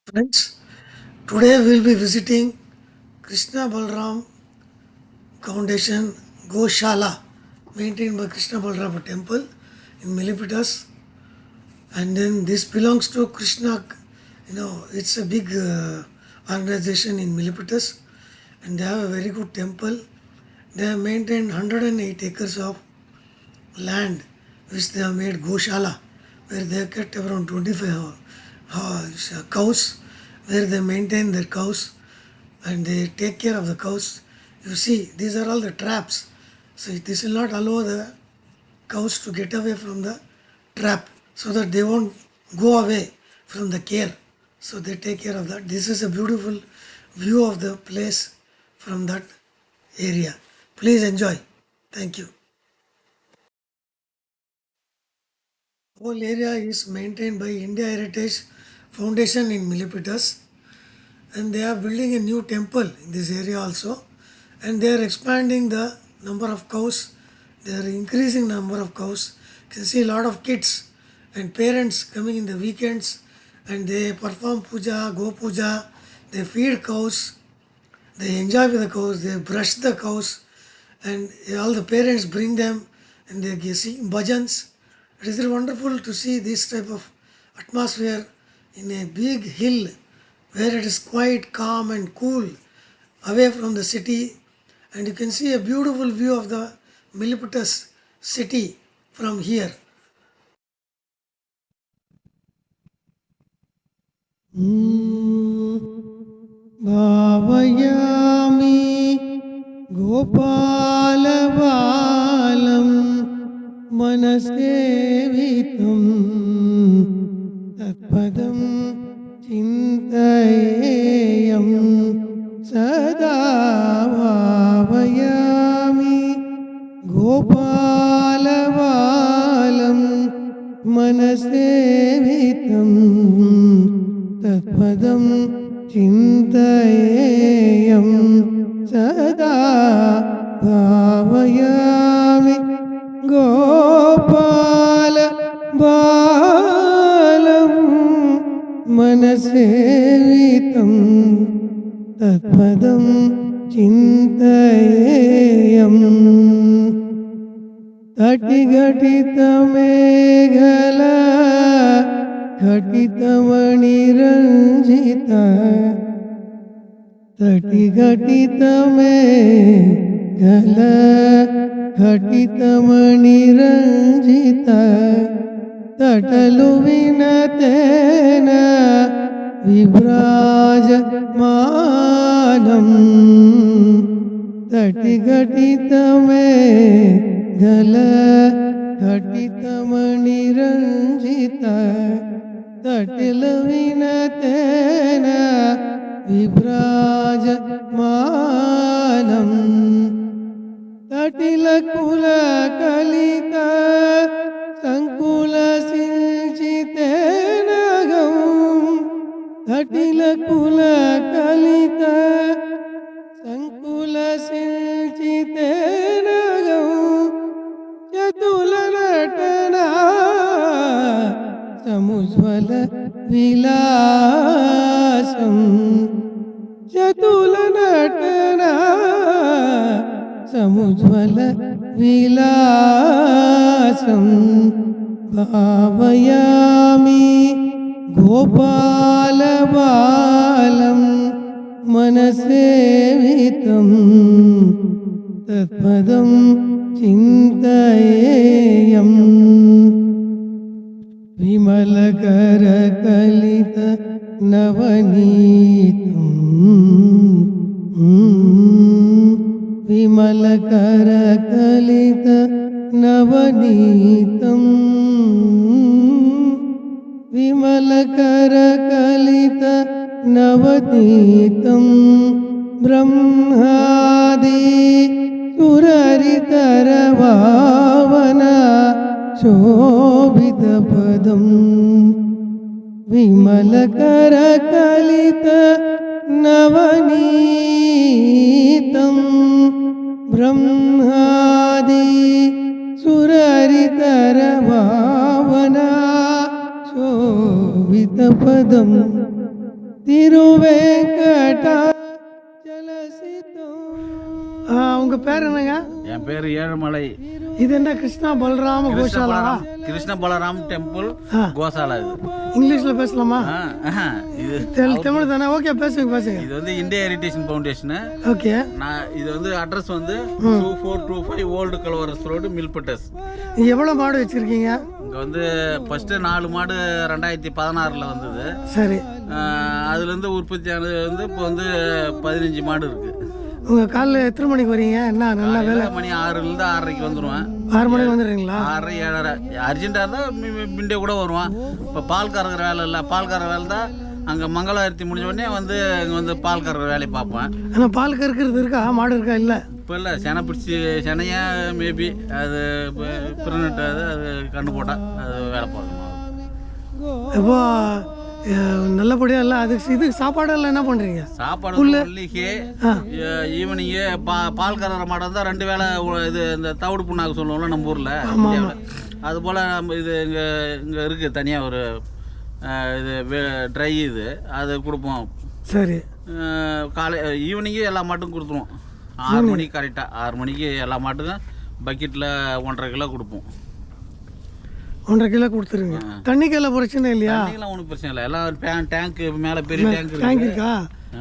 Friends, today we will be visiting Krishna Balram Foundation Goshala, maintained by Krishna Balram Temple in Milipitas. And then this belongs to Krishna, it's a big organization in Milipitas, and they have a very good temple. They have maintained 108 acres of land which they have made Goshala, where they have kept around 25 cows, where they maintain their cows and they take care of the cows. You see, these are all the traps. So this will not allow the cows to get away from the trap so that they won't go away from the care. So they take care of that. This is a beautiful view of the place from that area. Please enjoy. Thank you. Whole area is maintained by India Heritage Foundation in Milipitas, and they are building a new temple in this area also, and they are expanding the number of cows. They are increasing number of cows. You can see a lot of kids and parents coming in the weekends, and they perform puja, go puja. They feed cows, they enjoy with the cows, they brush the cows, and all the parents bring them and they sing bhajans. It is really wonderful to see this type of atmosphere in a big hill where it is quite calm and cool away from the city, and you can see a beautiful view of the Milipitas city from here. भावयामि गोपालबालं मनसेवितं तत्पदं चिन्तयेयं सदा भावयामि गोपालबालं मनसेवितं तत्पदं चिन्तयेयं सदा भावयामि गोपाल बालं मनसेवितं तत्पदं चिन्तयेयम् तटिघटितमेघल घटितमणिरञ्जित तटिघटितमेघल घटितमणिरञ्जित तटलुविनतेन विभ्राजमानम् तटिघटितमेघल घटितमणिरञ्जित तटिलविनतेन विभ्राजमानम् तटिलकुलकलित सङ्कुलसिञ्चितेन गम् तटिलकुलकलित सङ्कुलसिञ्चितेन गम् चतुलनटना समुज्ज्वल विलासं चतुलनटना समुज्ज्वल विलासं भावयामि गोपालबालं मनसेवितं तत्पदं चिन्तयेयम् विमलकरकलित नवनीतं विमलकरकलित नवनीतं विमलकरकलित नवनीतं ब्रह्मादि सुररितरभावन शोभितपदं विमलकरकलित नवनीतं ब्रह्मादि सुररितरभावना शोभितपदं உங்க பேர் என்னங்க? என் பேர் ஏழுமலை. இது என்ன கிருஷ்ணா பலராம கோசாலா? கிருஷ்ண பலராம் டெம்பிள் கோசாலா. இது இங்கிலீஷ்ல பேசலாமா? இது தமிழ் தானே? ஓகே, பேசுங்க. இது வந்து இந்தியா ஹெரிடேஜ் ஃபவுண்டேஷன். ஓகே. இது வந்து அட்ரஸ் வந்து 2425 ஓல்டு கலவரஸ் ரோடு, மில்பட்டஸ். எவ்வளவு மாடு வச்சிருக்கீங்க? இங்க வந்து ஃபர்ஸ்ட் 4 மாடு 2016ல வந்தது. சரி. அதுல இருந்து உற்பத்தி ஆனது வந்து இப்போ வந்து 15 மாடு இருக்கு. உங்க காலைல எத்தனை மணிக்கு வரீங்க? என்ன நல்ல வேலை? மணி 6லேருந்து 6:30 வந்துடுவேன். 6 மணிக்கு வந்துடுறீங்களா? 6:30 7:30. அர்ஜென்ட்டாக இருந்தால் மிண்டே கூட வருவான். இப்போ பால் கறக்கிற வேலை இல்லை. பால் கறக்கிற வேலை தான் அங்கே மங்களாரத்தி முடிஞ்ச உடனே வந்து இங்கே வந்து பால் கறக்கிற வேலையை பார்ப்பேன். ஆனால் பால் கறக்கிறது இருக்கா? மாடு இருக்கா? இல்லை, இப்போ இல்லை. செனை பிடிச்சி செனையா மேபி அது பிறனிட்டு அது கண்டு போட்டால் அது வேலை பார்க்கணும். இப்போ நல்லபடியா இல்லை. அதுக்கு இது சாப்பாடெல்லாம் என்ன பண்ணுறீங்க? சாப்பாடு மல்லிகை ஈவினிங்கு பால் கறக்கிற மாடு தான் 2 வேளை இது இந்த தவிடு புண்ணாக்கு சொல்லுவோம்ல நம்ம ஊரில். அதுபோல் நம்ம இது இங்கே இருக்குது தனியாக ஒரு இது ட்ரை இது அது கொடுப்போம். சரி. காலை ஈவினிங்கு எல்லா மாட்டுக்கும் கொடுத்துருவோம். 6 மணிக்கு கரெக்டாக 6 மணிக்கு எல்லா மாட்டுக்கும் பக்கெட்டில் 1.5 கிலோ கொடுப்போம். 1.5 கிலோ கொடுத்துருங்க. தண்ணிக்கெல்லாம் பிரச்சனை இல்லையா? தண்ணிக்கெல்லாம் ஒன்றும் பிரச்சனை இல்லை. எல்லாம் டேங்க் மேலே பெரிய டேங்க் இருக்கா?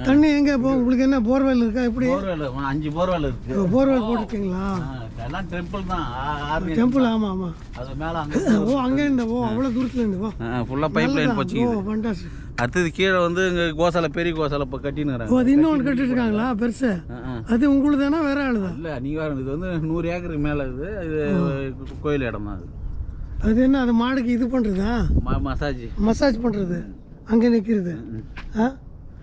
தண்ணி எங்கே இப்போ உங்களுக்கு என்ன போர்வெல் இருக்கா? எப்படி? போர்வெல் 5 போர்வெல் இருக்குது. போர்வெல் போட்டுருக்கீங்களா? எல்லாம் டெம்பிள் தான். டெம்பிள். ஆமாம். அது மேலே அங்கே அங்கே இருந்து அவ்வளோ தூரத்தில் இருந்து ஃபுல்லாக பைப் லைன் போச்சு. அடுத்தது கீழே வந்து இங்கே கோசாலை பெரிய கோசாலை இப்போ கட்டினுறாங்க. அது இன்னொன்று கட்டிட்டு இருக்காங்களா பெருசு? அது உங்களுக்கு தானே வேற ஆளுதா? இல்லை, நீங்கள் இது வந்து 100 ஏக்கருக்கு மேலே இது கோயில் இடம் தான். அது என்ன? அது மாடுக்கு இது பண்ணுறதா? மசாஜ் பண்ணுறது அங்கே நிற்கிறது.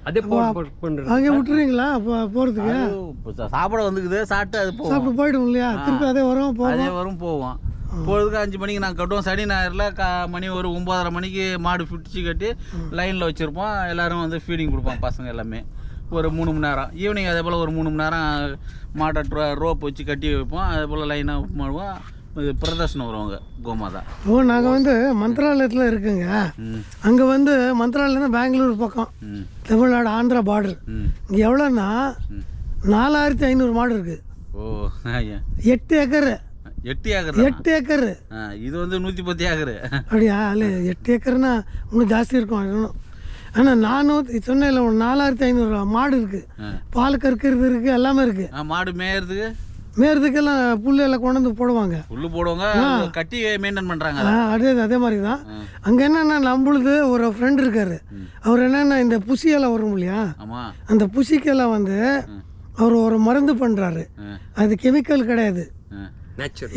அங்கே விட்டுறீங்களா போகிறதுக்கு? சாப்பிட வந்துக்குது, சாப்பிட்டு போய்டும் இல்லையா? திருப்பி அதே வரும் போவோம். போகிறதுக்கு 5 மணிக்கு நாங்கள் கட்டுவோம். சனி ஞாயிறில் மணி ஒரு 9:30 மணிக்கு மாடு பிடிச்சி கட்டி லைனில் வச்சுருப்போம். எல்லோரும் வந்து ஃபீடிங் கொடுப்போம். பசங்க எல்லாமே ஒரு 3 மணி நேரம். ஈவினிங் அதே போல் ஒரு 3 மணி நேரம் மாட்டை ரோப் வச்சு கட்டி வைப்போம். அதே போல் லைனாக பண்ணுவோம். இது பிரதர்ஷனம் வருவாங்க கோமாதா. நாங்கள் வந்து மந்த்ராலயத்தில் இருக்குங்க. அங்கே வந்து மந்த்ராலயம் பெங்களூர் பக்கம், தமிழ்நாடு ஆந்திரா பார்டர். இங்கே எவ்வளோன்னா 4500 மாடு இருக்கு. 8 ஏக்கர். 8 ஏக்கர். இது வந்து 110 ஏக்கர். அப்படியா? இல்லை, 8 ஏக்கர்னா இன்னும் ஜாஸ்தி இருக்கும். ஆனால் நானும் சொன்னேன் 4500 மாடு இருக்கு. பால் கறக்கிறது இருக்கு, எல்லாமே இருக்கு. மாடு மேயறதுக்கெல்லாம் புல்லு எல்லாம் கொண்டு வந்து போடுவாங்க. கட்டி மெயின்டைன் பண்ணுறாங்க. அதே மாதிரி தான். அங்கே என்னென்னா நம்மளுது ஒரு ஃப்ரெண்ட் இருக்காரு. அவர் என்னென்னா இந்த புசியெல்லாம் வரும் இல்லையா? அந்த புசிக்கெல்லாம் வந்து அவர் ஒரு மருந்து பண்ணுறாரு. அது கெமிக்கல் கிடையாது.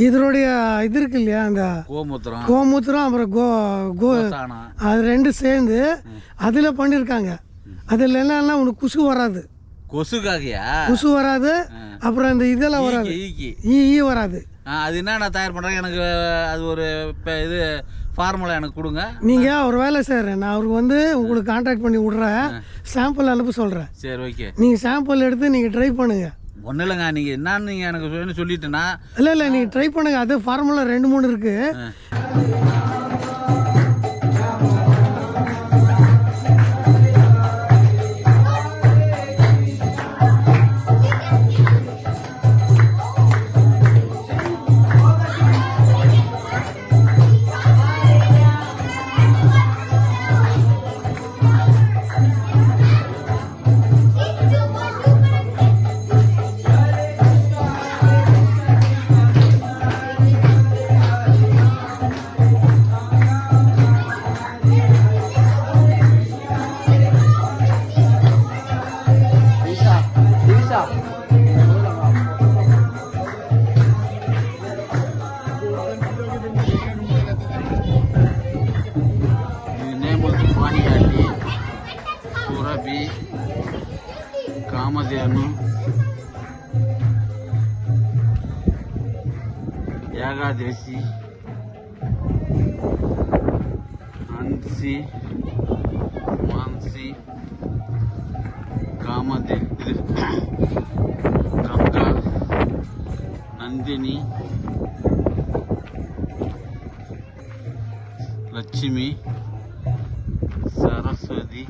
இதனுடைய இது இருக்கு இல்லையா? அந்த கோமூத்திரம் அப்புறம் அது 2 சேர்ந்து அதில் பண்ணியிருக்காங்க. அதில் என்னன்னா உனக்கு கொசு வராது. அப்புறம் இந்த இதெல்லாம் வராது, ஈ வராது. அது என்ன நான் தயார் பண்ணுறேன். எனக்கு அது ஒரு இது ஃபார்முலா எனக்கு கொடுங்க. நீங்கள் ஒரு வேலை செய்கிறேன். நான் அவருக்கு வந்து உங்களுக்கு கான்டாக்ட் பண்ணி விட்றேன். சாம்பிள் அனுப்ப சொல்கிறேன். சரி, ஓகே. நீங்கள் சாம்பிள் எடுத்து நீங்கள் ட்ரை பண்ணுங்க. ஒன்றும் இல்லைங்க, நீங்கள் என்னன்னு நீங்கள் எனக்கு சொல்லிட்டேன்னா. இல்லை, நீங்கள் ட்ரை பண்ணுங்க. அது ஃபார்முலா 2-3 இருக்குது. ಕಾಮಧೇನು, ಯಾಗಾದೇಸಿ, ಹನ್ಸಿ, ಮಾನ್ಸಿ, ಗಂಗಾ, ನಂದಿನಿ, ಲಕ್ಷ್ಮಿ, ಸರಸ್ವತಿ,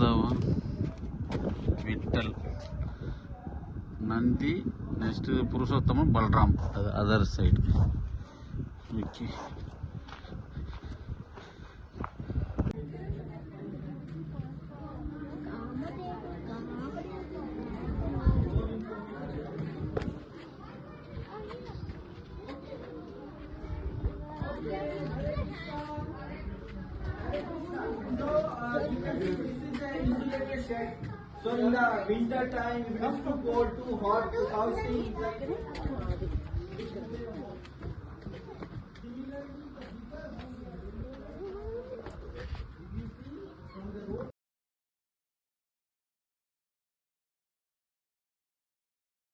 மாதவ விட்டல், நந்தி, நெக்ஸ்ட் புருஷோத்தமன், பல்ராம், அது other side. Okay. So in the winter time, if it is too cold, too hot, too housing,